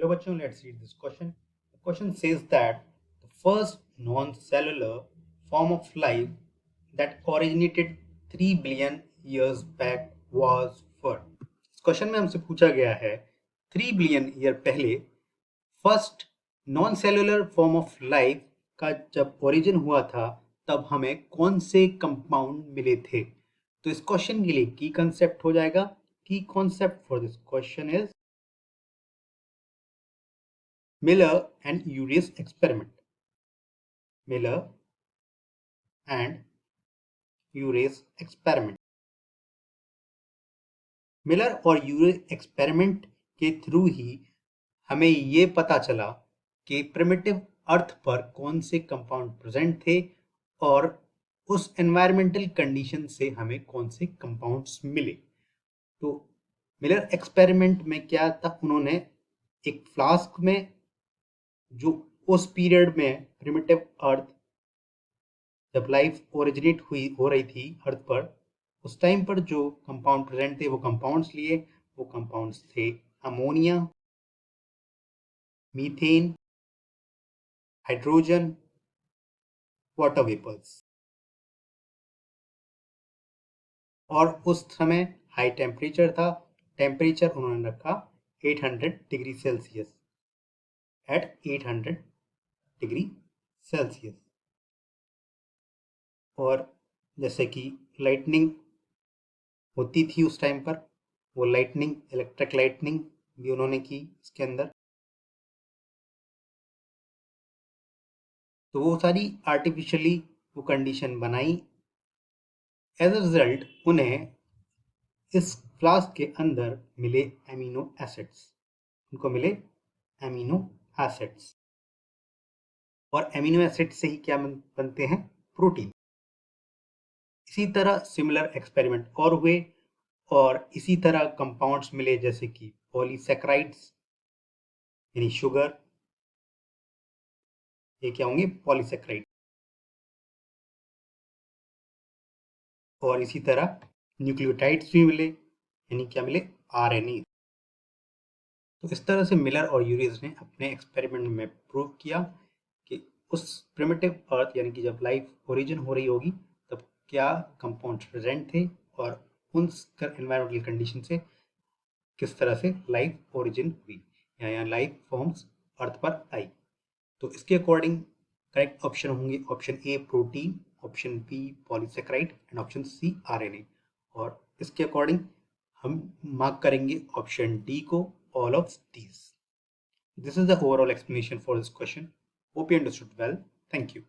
Hello bachcho, let's read this question. The question says that the first non-cellular form of life that originated 3 billion years back was what? इस question में हमसे पूछा गया है 3 billion year पहले first non cellular form of life का जब origin हुआ था तब हमें कौन से कंपाउंड मिले थे। तो इस क्वेश्चन के लिए की कंसेप्ट हो जाएगा, की concept for this question is Miller and Urey's experiment. Miller and Urey's experiment. Miller और यूरे एक्सपेरिमेंट के थ्रू ही हमें ये पता चला कि प्रिमिटिव अर्थ पर कौन से कंपाउंड प्रेजेंट थे और उस एनवायरमेंटल कंडीशन से हमें कौन से कंपाउंड्स मिले। तो मिलर एक्सपेरिमेंट में क्या था, उन्होंने एक फ्लास्क में जो उस पीरियड में प्रिमिटिव अर्थ जब लाइफ ओरिजिनेट हो रही थी अर्थ पर, उस टाइम पर जो कंपाउंड प्रेजेंट थे वो कंपाउंड्स लिए। वो कंपाउंड्स थे ammonia, methane, hydrogen, water vapours. और उस समय हाई टेम्परेचर था, टेम्परेचर उन्होंने रखा 800 degree Celsius, at 800 degree Celsius. और जैसे कि लाइटनिंग होती थी उस टाइम पर, वो लाइटनिंग, इलेक्ट्रिक लाइटनिंग भी उन्होंने की इसके अंदर। तो वो सारी आर्टिफिशियली वो कंडीशन बनाई। एज अ रिजल्ट उन्हें इस फ्लास्क के अंदर मिले एमिनो एसिड्स, उनको मिले एमिनो एसिड्स। और एमिनो एसिड से ही क्या बनते हैं? प्रोटीन। इसी तरह सिमिलर एक्सपेरिमेंट और हुए और इसी तरह कंपाउंड्स मिले, जैसे कि पॉलीसैकेराइड्स यानी शुगर, ये क्या होंगे? पॉलीसैकेराइड। और इसी तरह न्यूक्लियोटाइड्स भी मिले, यानी क्या मिले? आरएनए। तो इस तरह से मिलर और यूरीज ने अपने एक्सपेरिमेंट में प्रूव किया कि उस प्रिमिटिव अर्थ यानी कि जब लाइफ ओरिजिन हो रही होगी तब क्या कंपाउंड्स प्रेजेंट थे और उन एनवायरमेंटल कंडीशन से किस तरह से लाइफ ओरिजिन हुई या लाइफ फॉर्म्स अर्थ पर आई। तो इसके अकॉर्डिंग करेक्ट ऑप्शन होंगे option A protein, option B polysaccharide and option C RNA. और इसके अकॉर्डिंग हम मार्क करेंगे ऑप्शन डी को, all of these. This is the overall explanation for this question. Hope you understood well. Thank you.